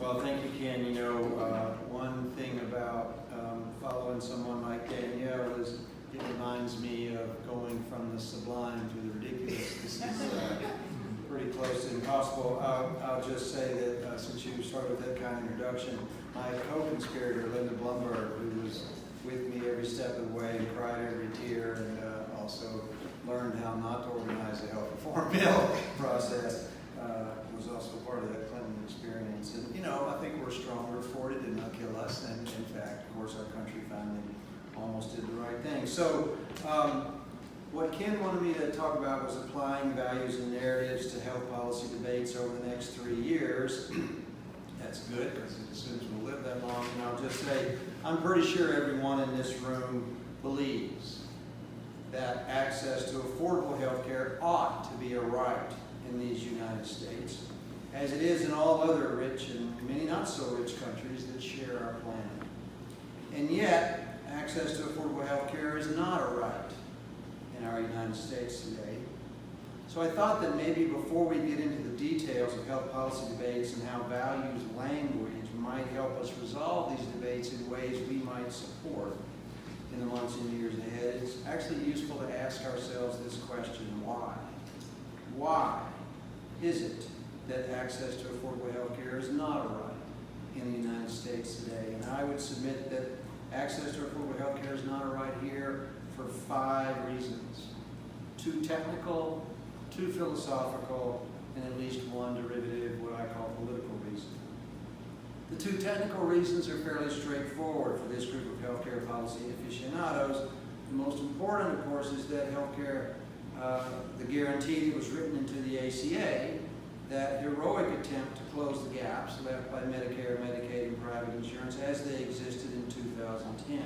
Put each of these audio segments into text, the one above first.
Well, thank you, Ken. You know, one thing about following someone like Danielle is it reminds me of going from the sublime to the ridiculous. This is pretty close to impossible. I'll just say that since you started with that kind of introduction, my co-conspirator, Linda Blumberg, who was with me every step of the way and cried every tear and also learned how not to organize the health reform bill process, was also part of that Clinton experience. And, you know, I think we're stronger for it. It did not kill us. And, in fact, of course, our country finally almost did the right thing. So what Ken wanted me to talk about was applying values and narratives to health policy debates over the next 3 years. That's good, because it assumes we'll live that long. And I'll just say, I'm pretty sure everyone in this room believes that access to affordable health care ought to be a right in these United States, as it is in all other rich and many not so rich countries that share our planet. And yet, access to affordable health care is not a right in our United States today. So I thought that maybe before we get into the details of health policy debates and how values language might help us resolve these debates in ways we might support in the months and years ahead, it's actually useful to ask ourselves this question: why? Why is it that access to affordable health care is not a right in the United States today? And I would submit that access to affordable health care is not a right here for 5 reasons. 2 technical, 2 philosophical, and at least 1 derivative, what I call political reason. The 2 technical reasons are fairly straightforward for this group of healthcare policy aficionados. The most important, of course, is that healthcare, the guarantee that was written into the ACA, that heroic attempt to close the gaps left by Medicare, Medicaid, and private insurance as they existed in 2010,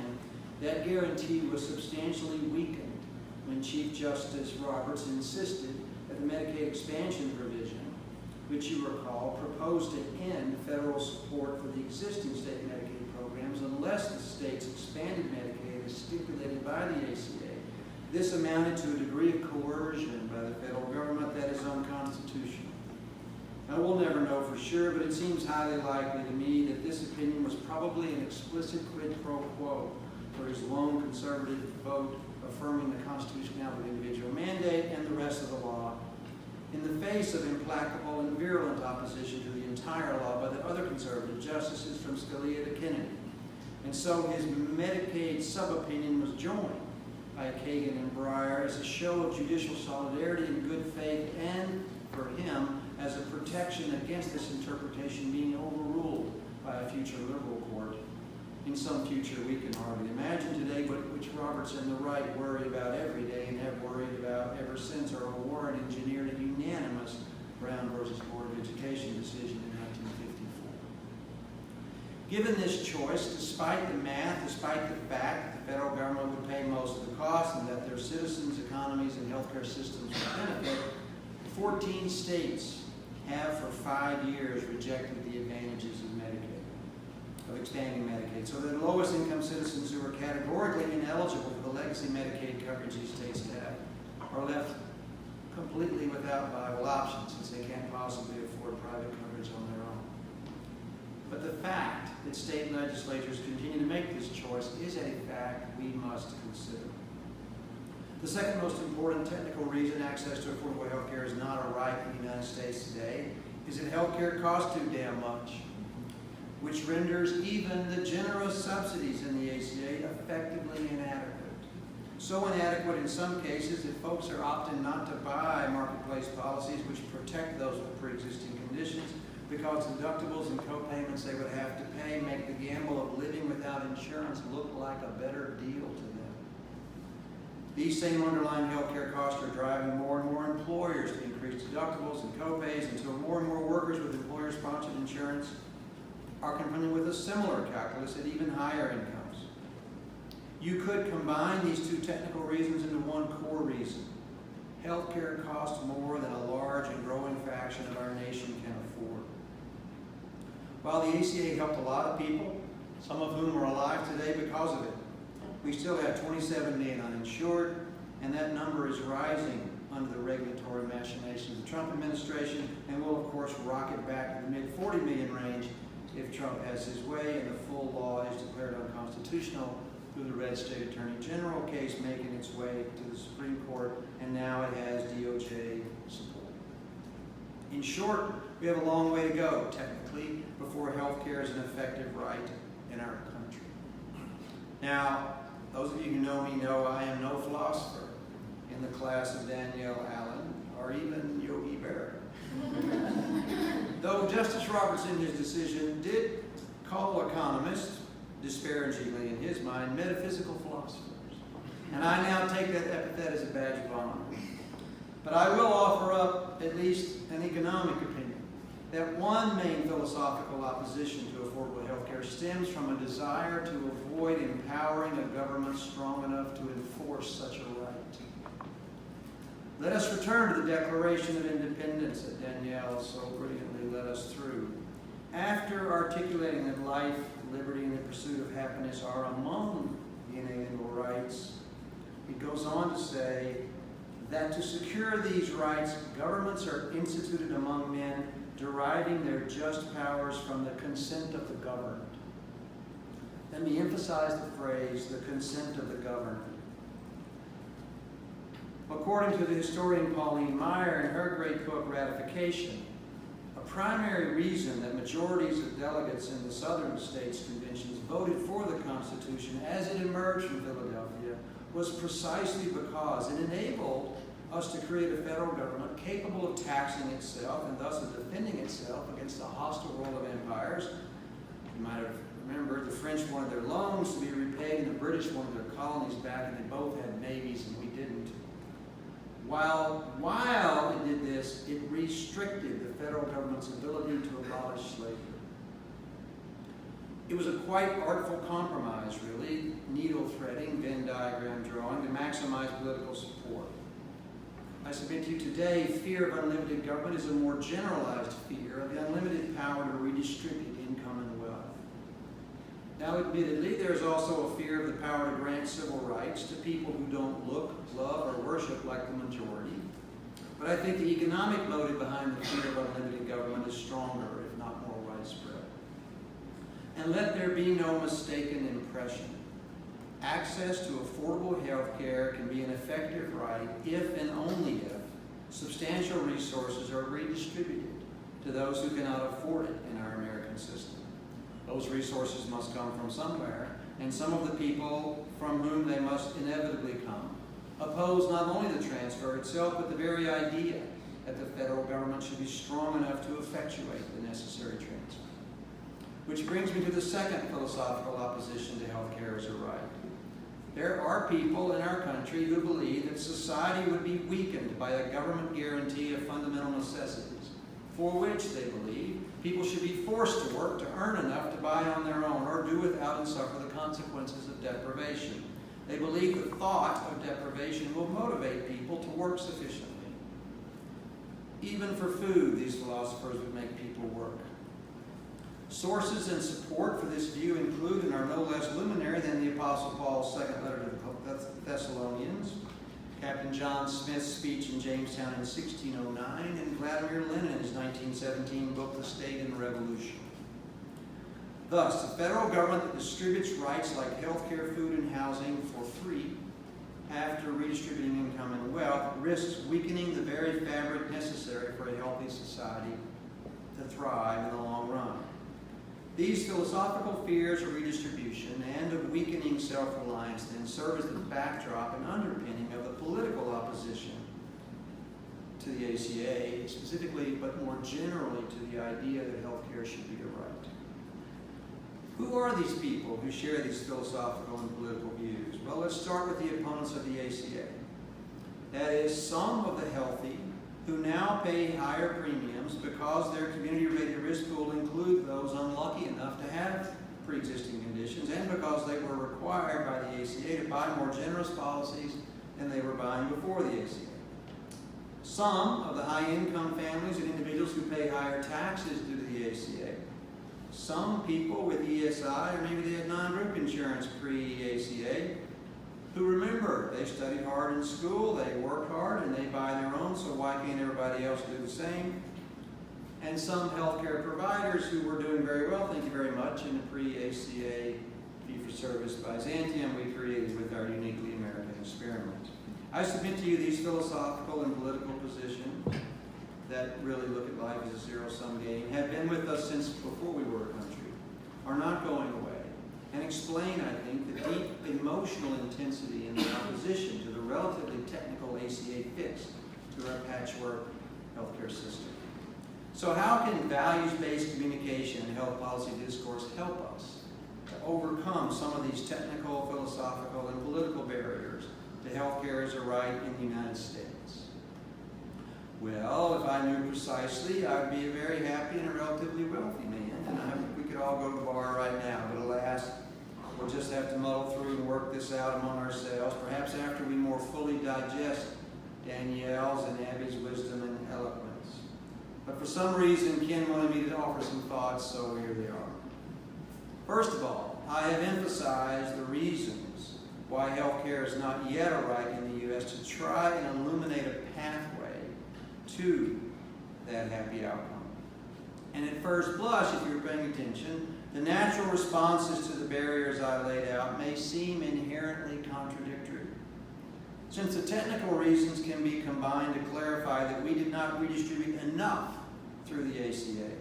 that guarantee was substantially weakened when Chief Justice Roberts insisted that the Medicaid expansion provision, which you recall proposed to end federal support for the existing state Medicaid programs unless the states expanded Medicaid as stipulated by the ACA. This amounted to a degree of coercion by the federal government that is unconstitutional. Now, we'll never know for sure, but it seems highly likely to me that this opinion was probably an explicit quid pro quo for his lone conservative vote affirming the constitutionality of the individual mandate and the rest of the law, in the face of implacable and virulent opposition to the entire law by the other conservative justices from Scalia to Kennedy. And so his Medicaid sub-opinion was joined by Kagan and Breyer as a show of judicial solidarity and good faith, and for him as a protection against this interpretation being overruled by a future liberal court in some future we can hardly imagine today, but which Roberts and the right worry about every day and have worried about ever since Earl Warren engineered a unanimous Brown versus Board of Education decision in 1954. Given this choice, despite the math, despite the fact that the federal government would pay most of the cost and that their citizens' economies and healthcare systems would benefit, 14 states have for 5 years rejected the advantages of Medicaid, of expanding Medicaid, so that lowest income citizens who are categorically ineligible for the legacy Medicaid coverage these states have are left completely without viable options, since they can't possibly afford private coverage on their own. But the fact that state legislatures continue to make this choice is a fact we must consider. The second most important technical reason access to affordable health care is not a right in the United States today is that health care costs too damn much, which renders even the generous subsidies in the ACA effectively inadequate. So inadequate in some cases that folks are opting not to buy marketplace policies which protect those with pre-existing conditions because deductibles and co-payments they would have to pay make the gamble of living without insurance look like a better deal to them. These same underlying healthcare costs are driving more and more employers to increase deductibles and co-pays until more and more workers with employer-sponsored insurance are confronted with a similar calculus at even higher incomes. You could combine these 2 technical reasons into one core reason. Healthcare costs more than a large and growing fraction of our nation can afford. While the ACA helped a lot of people, some of whom are alive today because of it, we still have 27 million uninsured, and that number is rising under the regulatory machinations of the Trump administration, and will of course rocket back to the mid-40 million range if Trump has his way and the full law is declared unconstitutional through the red state attorney general case making its way to the Supreme Court, and now it has DOJ support. In short, we have a long way to go, technically, before health care is an effective right in our country. Now, those of you who know me know I am no philosopher in the class of Danielle Allen or even Yogi Berra. Though Justice Roberts in his decision did call economists, disparagingly in his mind, metaphysical philosophers. And I now take that epithet as a badge of honor. But I will offer up at least an economic opinion that one main philosophical opposition to affordable health care stems from a desire to avoid empowering a government strong enough to enforce such a right. Let us return to the Declaration of Independence that Danielle so brilliantly led us through. After articulating that life, liberty, and the pursuit of happiness are among the inalienable rights, it goes on to say that to secure these rights, governments are instituted among men, deriving their just powers from the consent of the governed. Let me emphasize the phrase, the consent of the governed. According to the historian Pauline Maier in her great book, Ratification, a primary reason that majorities of delegates in the Southern States Conventions voted for the Constitution as it emerged from Philadelphia was precisely because it enabled us to create a federal government capable of taxing itself and thus of defending itself against the hostile world of empires. You might have remembered the French wanted their loans to be repaid and the British wanted their colonies back, and they both had navies and we didn't. While it did this, it restricted the federal government's ability to abolish slavery. It was a quite artful compromise, really, needle threading, Venn diagram drawing, to maximize political support. I submit to you today, fear of unlimited government is a more generalized fear of the unlimited power to redistribute income and wealth. Now, admittedly, there is also a fear of the power to grant civil rights to people who don't look, love, or worship like the majority. But I think the economic motive behind the fear of unlimited government is stronger, if not more widespread. And let there be no mistaken impression. Access to affordable health care can be an effective right if and only if substantial resources are redistributed to those who cannot afford it in our American system. Those resources must come from somewhere, and some of the people from whom they must inevitably come oppose not only the transfer itself, but the very idea that the federal government should be strong enough to effectuate the necessary transfer. Which brings me to the second philosophical opposition to health care as a right. There are people in our country who believe that society would be weakened by a government guarantee of fundamental necessities, for which they believe people should be forced to work to earn enough to buy on their own or do without and suffer the consequences of deprivation. They believe the thought of deprivation will motivate people to work sufficiently. Even for food, these philosophers would make people work. Sources and support for this view include and are no less luminary than the Apostle Paul's second letter to the Thessalonians, Captain John Smith's speech in Jamestown in 1609, and Vladimir Lenin's 1917 book, The State and the Revolution. Thus, the federal government that distributes rights like health care, food, and housing for free after redistributing income and wealth risks weakening the very fabric necessary for a healthy society to thrive in the long run. These philosophical fears of redistribution and of weakening self-reliance then serve as the backdrop and underpinning of the political opposition to the ACA, specifically, but more generally, to the idea that health care should be a right. Who are these people who share these philosophical and political views? Well, let's start with the opponents of the ACA. That is, some of the healthy who now pay higher premiums because their community-rated risk pool includes those unlucky enough to have pre-existing conditions, and because they were required by the ACA to buy more generous policies than they were buying before the ACA. Some of the high-income families and individuals who pay higher taxes due to the ACA. Some people with ESI, or maybe they had non-group insurance pre-ACA, who remember they studied hard in school, they worked hard, and they buy their own, so why can't everybody else do the same? and some healthcare providers who were doing very well, thank you very much, in the pre-ACA fee-for-service Byzantium we created with our uniquely American experiment. I submit to you these philosophical and political positions that really look at life as a zero-sum game have been with us since before we were a country, are not going away, and explain, I think, the deep emotional intensity in the opposition to the relatively technical ACA fix to our patchwork healthcare system. So how can values-based communication and health policy discourse help us to overcome some of these technical, philosophical, and political barriers to healthcare as a right in the United States? Well, if I knew precisely, I would be a very happy and a relatively wealthy man, and we could all go to the bar right now, but alas, we'll just have to muddle through and work this out among ourselves, perhaps after we more fully digest Danielle's and Abby's wisdom and eloquence. But for some reason, Ken wanted me to offer some thoughts, so here they are. First of all, I have emphasized the reasons why healthcare is not yet a right in the U.S. to try and illuminate a pathway to that happy outcome. And at first blush, if you're paying attention, the natural responses to the barriers I laid out may seem inherently contradictory. Since the technical reasons can be combined to clarify that we did not redistribute enough through the ACA,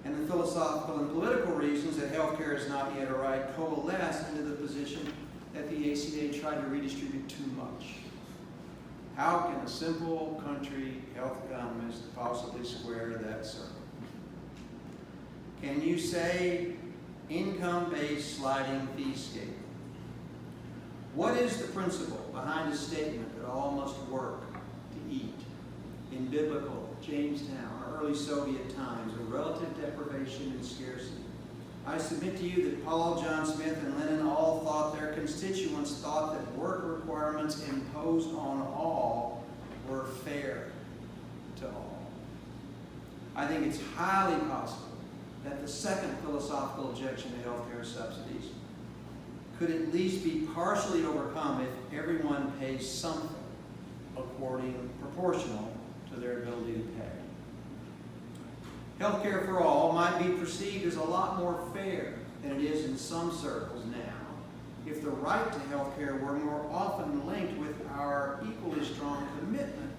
and the philosophical and political reasons that healthcare is not yet a right coalesce into the position that the ACA tried to redistribute too much. How can a simple country health economist possibly square that circle? Can you say income-based sliding fee scale? What is the principle behind a statement that all must work to eat? In biblical, Jamestown, or early Soviet times, of relative deprivation and scarcity. I submit to you that Paul, John Smith, and Lenin all thought their constituents thought that work requirements imposed on all were fair to all. I think it's highly possible that the second philosophical objection to healthcare subsidies could at least be partially overcome if everyone pays something proportional to their ability to pay. Healthcare for all might be perceived as a lot more fair than it is in some circles now if the right to healthcare were more often linked with our equally strong commitment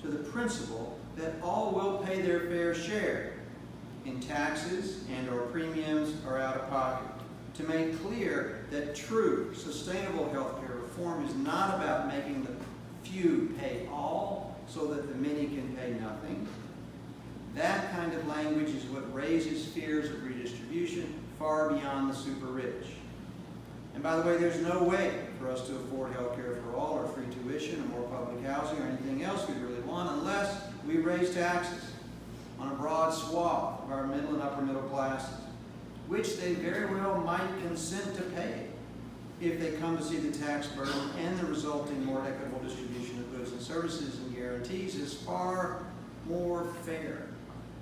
to the principle that all will pay their fair share in taxes and or premiums or out of pocket, to make clear that true, sustainable healthcare reform is not about making the few pay all so that the many can pay nothing. That kind of language is what raises fears of redistribution far beyond the super rich. And by the way, there's no way for us to afford healthcare for all or free tuition or more public housing or anything else we really want unless we raise taxes on a broad swath of our middle and upper middle classes, which they very well might consent to pay if they come to see the tax burden and the resulting more equitable distribution of goods and services and guarantees as far more fair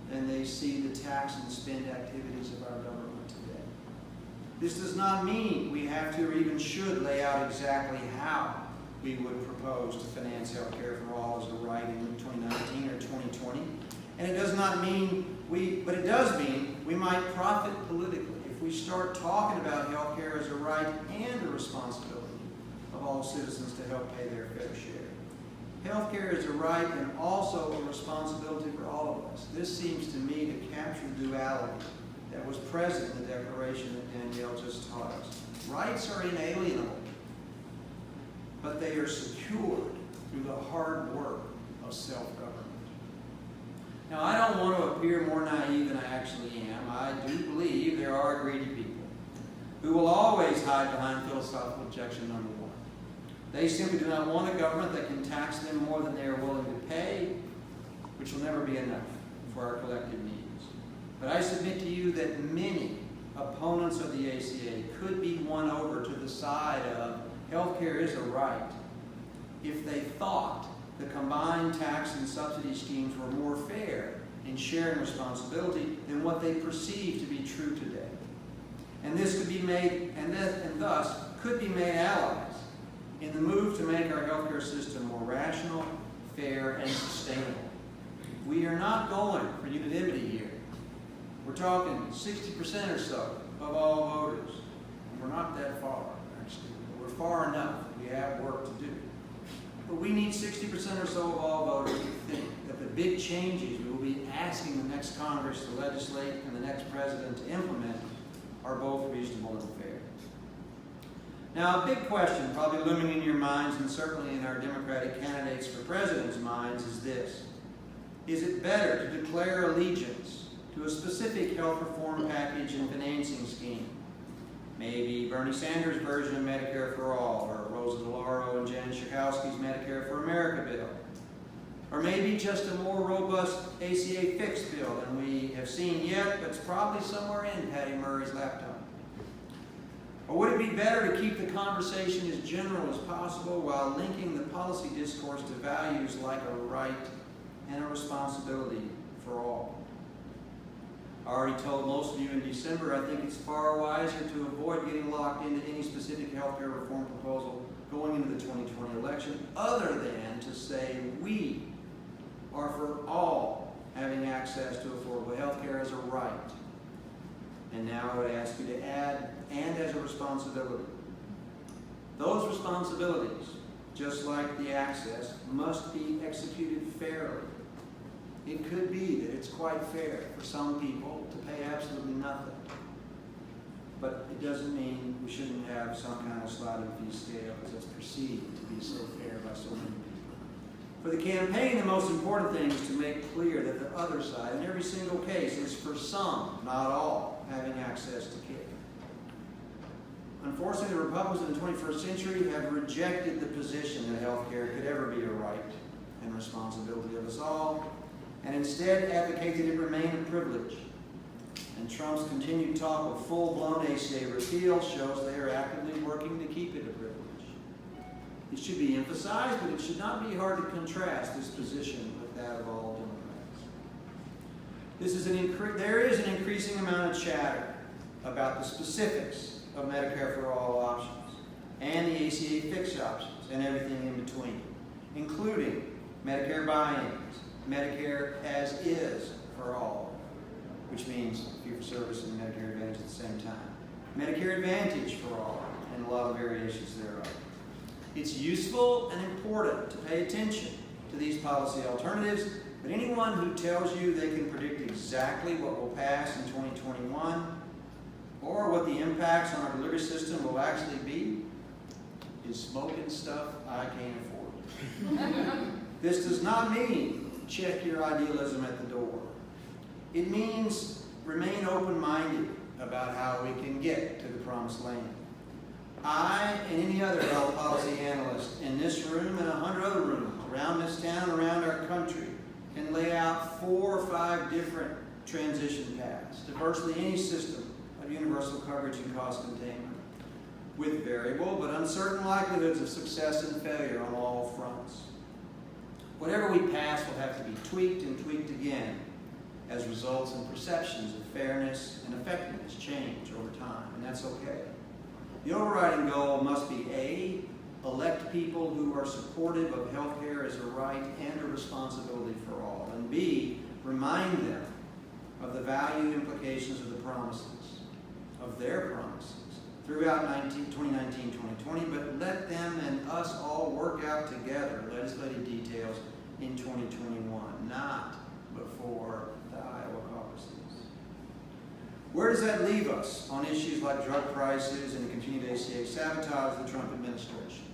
than they see the tax and spend activities of our government today. This does not mean we have to or even should lay out exactly how we would propose to finance health care for all as a right in 2019 or 2020. And it does not mean but it does mean we might profit politically if we start talking about health care as a right and a responsibility of all citizens to help pay their fair share. Health care is a right and also a responsibility for all of us. This seems to me to capture the duality that was present in the declaration that Danielle just taught us. Rights are inalienable, but they are secured through the hard work of self-government. Now, I don't want to appear more naive than I actually am. I do believe there are greedy people who will always hide behind philosophical objection number one. They simply do not want a government that can tax them more than they are willing to pay, which will never be enough for our collective needs. But I submit to you that many opponents of the ACA could be won over to the side of healthcare is a right if they thought the combined tax and subsidy schemes were more fair in sharing responsibility than what they perceive to be true today. And this could be made, and thus could be made allies in the move to make our healthcare system more rational, fair, and sustainable. We are not going for unanimity here. We're talking 60% or so of all voters. And we're not that far, actually. We're far enough. We have work to do. But we need 60% or so of all voters to think that the big changes we will be asking the next Congress to legislate and the next president to implement are both reasonable and fair. Now, a big question probably looming in your minds and certainly in our Democratic candidates for president's minds is this. Is it better to declare allegiance to a specific health reform package and financing scheme? Maybe Bernie Sanders' version of Medicare for All, or Rosa DeLauro and Jen Schakowsky's Medicare for America bill. Or maybe just a more robust ACA fix bill than we have seen yet, but it's probably somewhere in Patty Murray's laptop. Or would it be better to keep the conversation as general as possible while linking the policy discourse to values like a right and a responsibility for all? I already told most of you in December, I think it's far wiser to avoid getting locked into any specific healthcare reform proposal going into the 2020 election, other than to say we are for all having access to affordable healthcare as a right. And now I would ask you to add, and as a responsibility. Those responsibilities, just like the access, must be executed fairly. It could be that it's quite fair for some people to pay absolutely nothing. But it doesn't mean we shouldn't have some kind of sliding fee scale because it's perceived to be so fair by so many people. For the campaign, the most important thing is to make clear that the other side, in every single case, is for some, not all, having access to care. Unfortunately, the Republicans in the 21st century have rejected the position that health care could ever be a right and responsibility of us all, and instead advocated it remain a privilege. And Trump's continued talk of full-blown ACA repeal shows they are actively working to keep it a privilege. It should be emphasized, but it should not be hard to contrast this position with that of all Democrats. There is an increasing amount of chatter about the specifics of Medicare for All options and the ACA fixed options and everything in between, including Medicare buy-ins, Medicare as is for all, which means fee-for-service and Medicare Advantage at the same time, Medicare Advantage for all, and a lot of variations thereof. It's useful and important to pay attention to these policy alternatives, but anyone who tells you they can predict exactly what will pass in 2021 or what the impacts on our delivery system will actually be is smoking stuff I can't afford. This does not mean check your idealism at the door. It means remain open-minded about how we can get to the promised land. I and any other health policy analyst in this room and 100 other rooms around this town, around our country, can lay out 4 or 5 different transition paths to virtually any system of universal coverage and cost containment, with variable but uncertain likelihoods of success and failure on all fronts. Whatever we pass will have to be tweaked and tweaked again as results and perceptions of fairness and effectiveness change over time, and that's okay. The overriding goal must be A, elect people who are supportive of health care as a right and a responsibility for all, and B, remind them of the value implications of the promises, of their promises, throughout 2019-2020, but let them and us all work out together legislative details in 2021, not before the Iowa caucuses. Where does that leave us on issues like drug prices and the continued ACA sabotage of the Trump administration?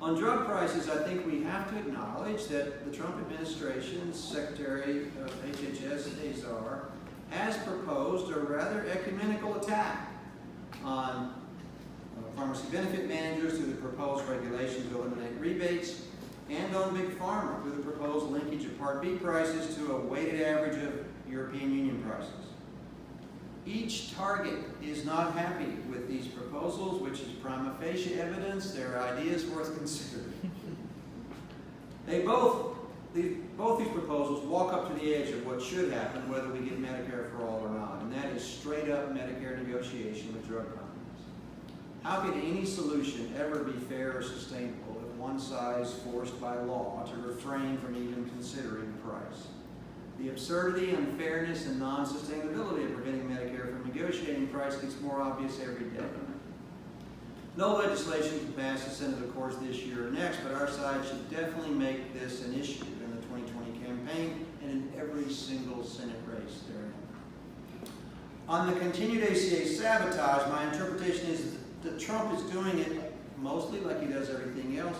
On drug prices, I think we have to acknowledge that the Trump administration's Secretary of HHS, Azar, has proposed a rather ecumenical attack on pharmacy benefit managers through the proposed regulations to eliminate rebates, and on Big Pharma through the proposed linkage of Part B prices to a weighted average of European Union prices. Each target is not happy with these proposals, which is prima facie evidence their ideas worth considering. Both these proposals walk up to the edge of what should happen whether we get Medicare for all or not, and that is straight up Medicare negotiation with drug companies. How can any solution ever be fair or sustainable if one side is forced by law to refrain from even considering price. The absurdity, unfairness, and non-sustainability of preventing Medicare from negotiating price gets more obvious every day. No legislation can pass the Senate, of course, this year or next, but our side should definitely make this an issue in the 2020 campaign and in every single Senate race therein. On the continued ACA sabotage, my interpretation is that Trump is doing it mostly like he does everything else,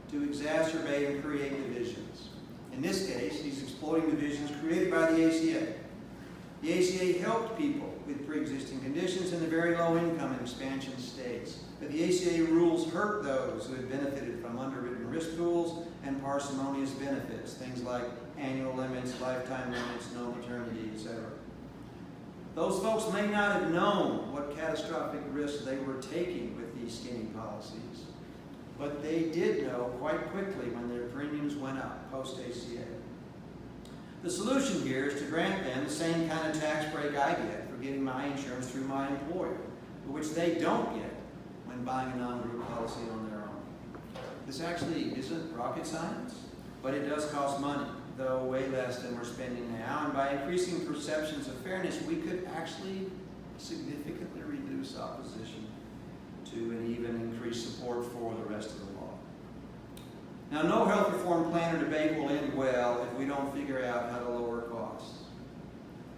to exacerbate and create divisions. In this case, he's exploiting divisions created by the ACA. The ACA helped people with pre-existing conditions in the very low income and expansion states. But the ACA rules hurt those who had benefited from underwritten risk pools and parsimonious benefits, things like annual limits, lifetime limits, no maternity, etc. Those folks may not have known what catastrophic risks they were taking with these skinny policies, but they did know quite quickly when their premiums went up post-ACA. The solution here is to grant them the same kind of tax break I get for getting my insurance through my employer, which they don't get when buying a non-group policy on their own. This actually isn't rocket science, but it does cost money, though way less than we're spending now, and by increasing perceptions of fairness, we could actually significantly reduce opposition to and even increase support for the rest of the law. Now, no health reform plan or debate will end well if we don't figure out how to lower costs.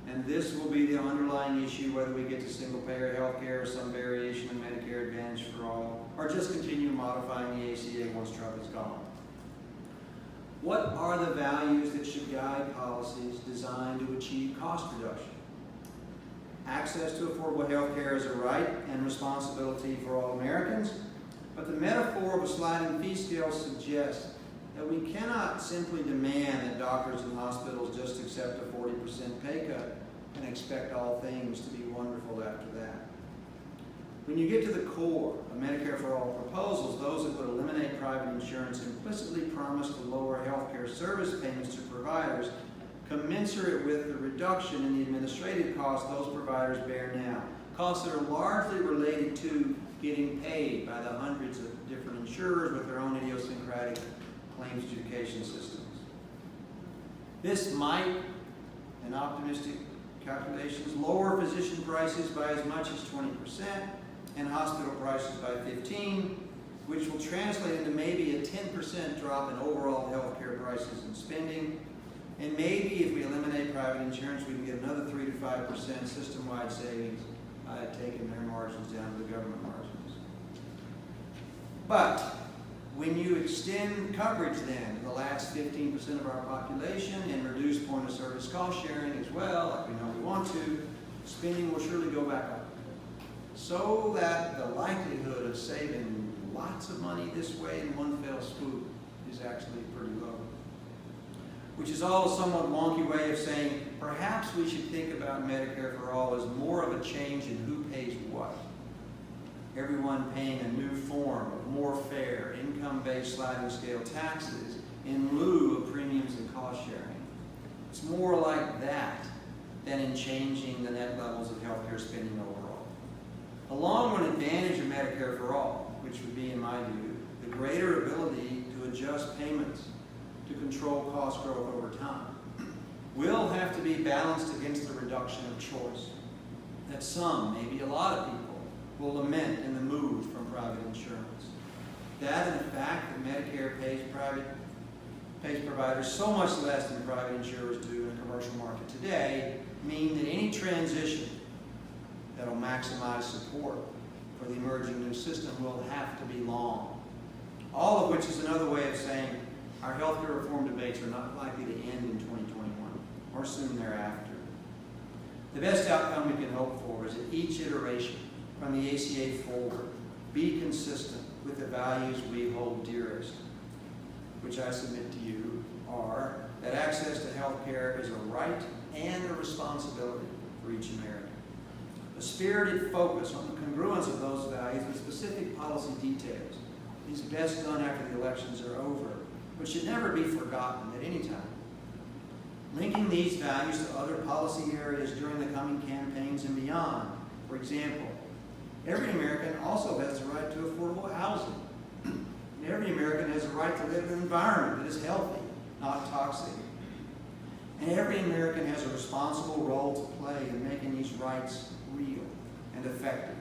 And this will be the underlying issue, whether we get to single-payer health care or some variation of Medicare Advantage for all, or just continue modifying the ACA once Trump is gone. What are the values that should guide policies designed to achieve cost reduction? Access to affordable health care is a right and responsibility for all Americans, but the metaphor of a sliding fee scale suggests that we cannot simply demand that doctors and hospitals just accept a 40% pay cut and expect all things to be wonderful after that. When you get to the core of Medicare for All proposals, those that would eliminate private insurance implicitly promise to lower health care service payments to providers commensurate with the reduction in the administrative costs those providers bear now. Costs that are largely related to getting paid by the hundreds of different insurers with their own idiosyncratic claims adjudication systems. This might, in optimistic calculations, lower physician prices by as much as 20% and hospital prices by 15%, which will translate into maybe a 10% drop in overall healthcare prices and spending. And maybe if we eliminate private insurance, we can get another 3 to 5% system-wide savings by taking their margins down to the government margins. But when you extend coverage then to the last 15% of our population and reduce point-of-service cost sharing as well, like we know we want to, spending will surely go back up. So that the likelihood of saving lots of money this way in one fell swoop is actually pretty low. Which is all a somewhat wonky way of saying perhaps we should think about Medicare for All as more of a change in who pays what. Everyone paying a new form of more fair, income-based sliding scale taxes in lieu of premiums and cost sharing. It's more like that than in changing the net levels of healthcare spending overall. Along with an advantage of Medicare for All, which would be, in my view, the greater ability to adjust payments to control cost growth over time, will have to be balanced against the reduction of choice that some, maybe a lot of people, will lament in the move from private insurance. That and the fact that Medicare pays providers so much less than private insurers do in the commercial market today mean that any transition that will maximize support for the emerging new system will have to be long. All of which is another way of saying our healthcare reform debates are not likely to end in 2021 or soon thereafter. The best outcome we can hope for is that each iteration from the ACA forward be consistent with the values we hold dearest, which I submit to you are that access to health care is a right and a responsibility for each American. A spirited focus on the congruence of those values with specific policy details is best done after the elections are over, but should never be forgotten at any time. Linking these values to other policy areas during the coming campaigns and beyond. For example, every American also has the right to affordable housing. And every American has a right to live in an environment that is healthy, not toxic. And every American has a responsible role to play in making these rights real and effective.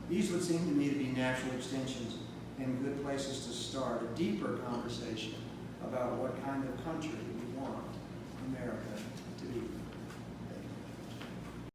These would seem to me to be natural extensions and good places to start a deeper conversation about what kind of country we want.